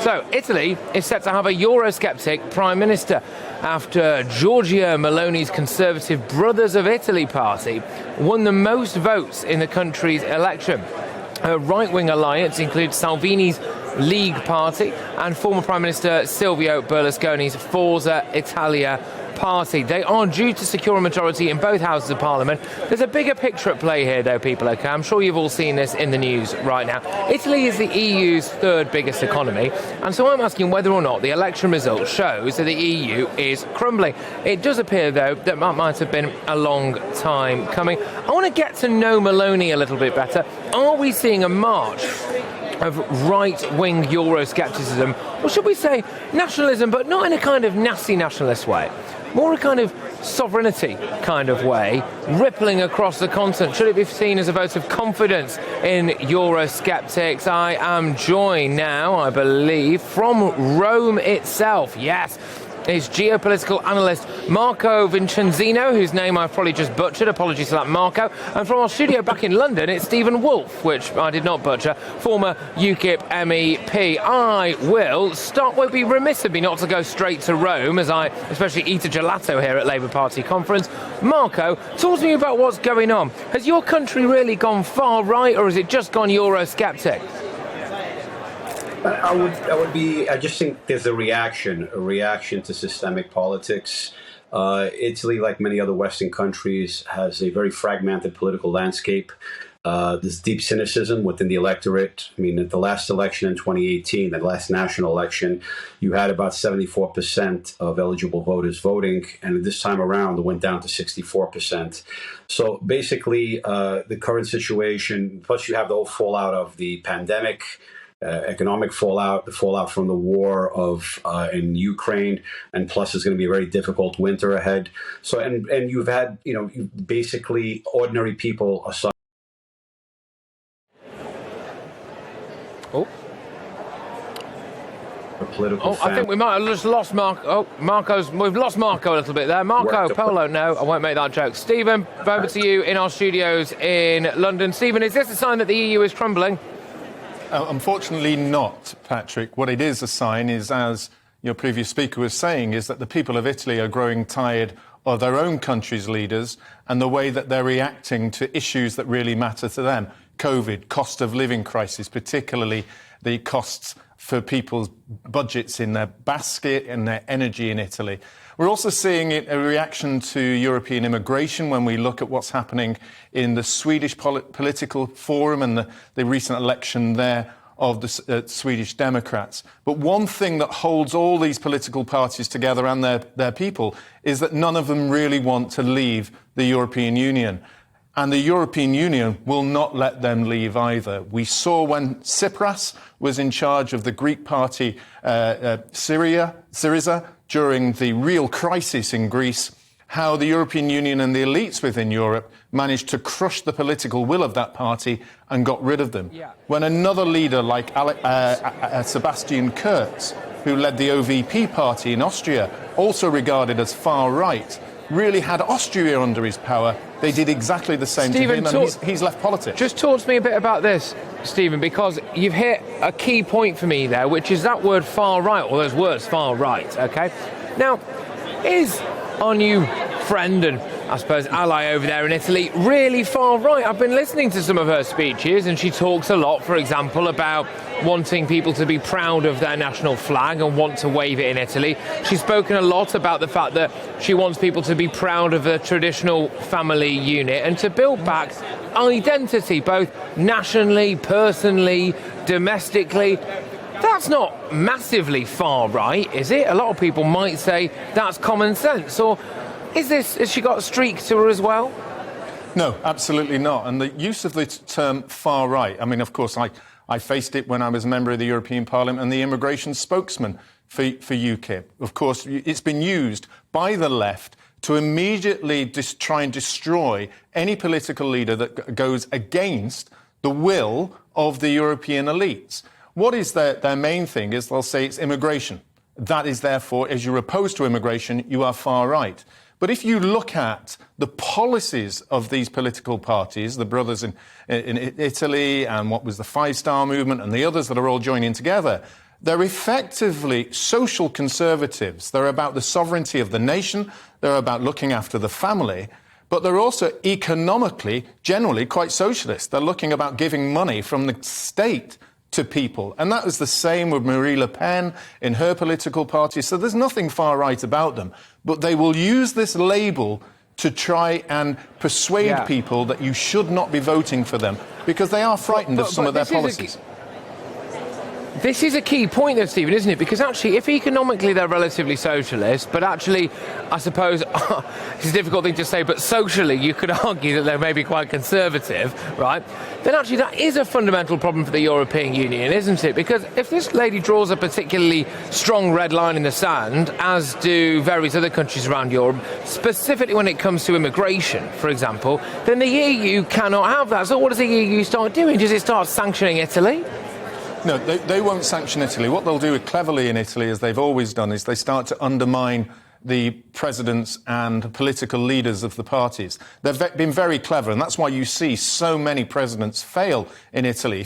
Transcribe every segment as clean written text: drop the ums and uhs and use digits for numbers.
So, Italy is set to have a Eurosceptic Prime Minister after Giorgia Meloni's Conservative Brothers of Italy party won the most votes in the country's election. Her right-wing alliance includes Salvini's League Party and former Prime Minister Silvio Berlusconi's Forza Italia party. They are due to secure a majority in both houses of Parliament. There's a bigger picture at play here, though, people, OK? I'm sure you've all seen this in the news right now. Italy is the EU's third biggest economy, and so I'm asking whether or not the election result shows that the EU is crumbling. It does appear, though, that might have been a long time coming. I want to get to know Meloni a little bit better. Are we seeing a march of right-wing Euroscepticism, or should we say nationalism, but not in a kind of nasty nationalist way? More a kind of sovereignty kind of way, rippling across the continent. Should it be seen as a vote of confidence in Eurosceptics? I am joined now, I believe, from Rome itself. Yes, is geopolitical analyst Marco Vincenzino, whose name I've probably just butchered. Apologies for that, Marco. And from our studio back in London, it's Stephen Woolfe, which I did not butcher, former UKIP MEP. I will start. Won't be remiss of me not to go straight to Rome, as I especially eat a gelato here at Labour Party conference. Marco, talk to me about what's going on. Has your country really gone far right, or has it just gone Eurosceptic? I just think there's a reaction to systemic politics. Italy, like many other Western countries, has a very fragmented political landscape. There's deep cynicism within the electorate. I mean, at the last election in 2018, the last national election, you had about 74% of eligible voters voting, and this time around, it went down to 64%. So basically, the current situation, plus you have the whole fallout of the pandemic, economic fallout, the fallout from the war in Ukraine, and plus it's going to be a very difficult winter ahead. So, and you've had, basically ordinary people aside. I think we might have just lost Marco. We've lost Marco a little bit there. Marco Polo, no, I won't make that joke. Stephen, over to you in our studios in London. Stephen, is this a sign that the EU is crumbling? Unfortunately not, Patrick. What it is a sign is, as your previous speaker was saying, is that the people of Italy are growing tired of their own country's leaders and the way that they're reacting to issues that really matter to them. COVID, cost of living crisis, particularly the costs for people's budgets in their basket and their energy in Italy. We're also seeing a reaction to European immigration when we look at what's happening in the Swedish political forum and the recent election there of the Swedish Democrats. But one thing that holds all these political parties together and their people is that none of them really want to leave the European Union. And the European Union will not let them leave either. We saw when Tsipras was in charge of the Greek party Syriza during the real crisis in Greece, how the European Union and the elites within Europe managed to crush the political will of that party and got rid of them. Yeah. When another leader like Sebastian Kurz, who led the OVP party in Austria, also regarded as far right, really had Austria under his power, they did exactly the same Stephen, to him, and he's left politics. Just talk to me a bit about this, Stephen, because you've hit a key point for me there, which is that word far right, or those words far right, OK? Now, is our new friend and, I suppose, ally over there in Italy really far right? I've been listening to some of her speeches, and she talks a lot, for example, about wanting people to be proud of their national flag and want to wave it in Italy. She's spoken a lot about the fact that she wants people to be proud of the traditional family unit and to build back identity, both nationally, personally, domestically. That's not massively far right, is it? A lot of people might say that's common sense. Or has she got a streak to her as well? No, absolutely not. And the use of the term far right, I mean, of course, I faced it when I was a member of the European Parliament and the immigration spokesman for UKIP. Of course, it's been used by the left to immediately try and destroy any political leader that goes against the will of the European elites. What is their main thing is they'll say it's immigration. That is, therefore, as you're opposed to immigration, you are far right. But if you look at the policies of these political parties, the brothers in Italy and what was the Five Star Movement and the others that are all joining together, they're effectively social conservatives. They're about the sovereignty of the nation. They're about looking after the family. But they're also economically, generally, quite socialist. They're looking about giving money from the state to people. And that was the same with Marie Le Pen in her political party. So there's nothing far right about them. But they will use this label to try and persuade people that you should not be voting for them because they are frightened of some of their policies. This is a key point, though, Stephen, isn't it? Because actually, if economically they're relatively socialist, but actually, I suppose, it's a difficult thing to say, but socially you could argue that they're maybe quite conservative, right? Then actually that is a fundamental problem for the European Union, isn't it? Because if this lady draws a particularly strong red line in the sand, as do various other countries around Europe, specifically when it comes to immigration, for example, then the EU cannot have that. So what does the EU start doing? Does it start sanctioning Italy? No, they won't sanction Italy. What they'll do cleverly in Italy, as they've always done, is they start to undermine the presidents and political leaders of the parties. They've been very clever, and that's why you see so many presidents fail in Italy.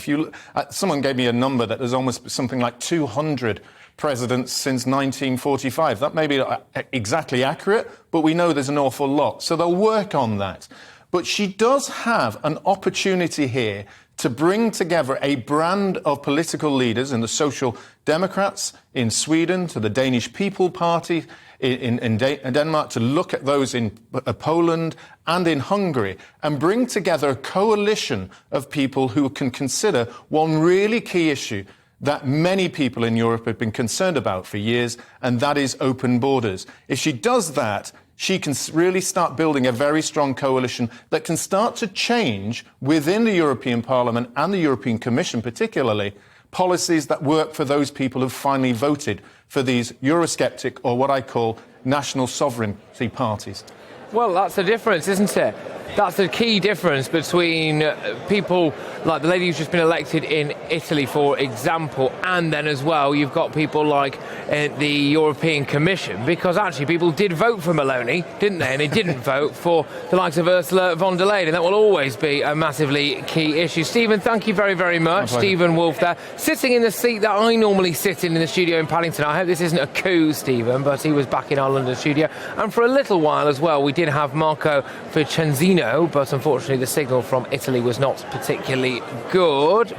Someone gave me a number that there's almost something like 200 presidents since 1945. That may be not exactly accurate, but we know there's an awful lot. So they'll work on that. But she does have an opportunity here to bring together a brand of political leaders in the Social Democrats in Sweden, to the Danish People Party in Denmark, to look at those in Poland and in Hungary, and bring together a coalition of people who can consider one really key issue that many people in Europe have been concerned about for years, and that is open borders. If she does that, she can really start building a very strong coalition that can start to change within the European Parliament and the European Commission particularly, policies that work for those people who finally voted for these Eurosceptic, or what I call national sovereignty parties. Well, that's the difference, isn't it? That's the key difference between people like the lady who's just been elected in Italy, for example, and then as well you've got people like the European Commission, because actually people did vote for Meloni, didn't they? And they didn't vote for the likes of Ursula von der Leyen, and that will always be a massively key issue. Stephen, thank you very, very much. Stephen Woolfe there, sitting in the seat that I normally sit in the studio in Paddington. I hope this isn't a coup, Stephen, but he was back in our London studio. And for a little while as well, we did have Marco Vicenzino, but unfortunately the signal from Italy was not particularly good.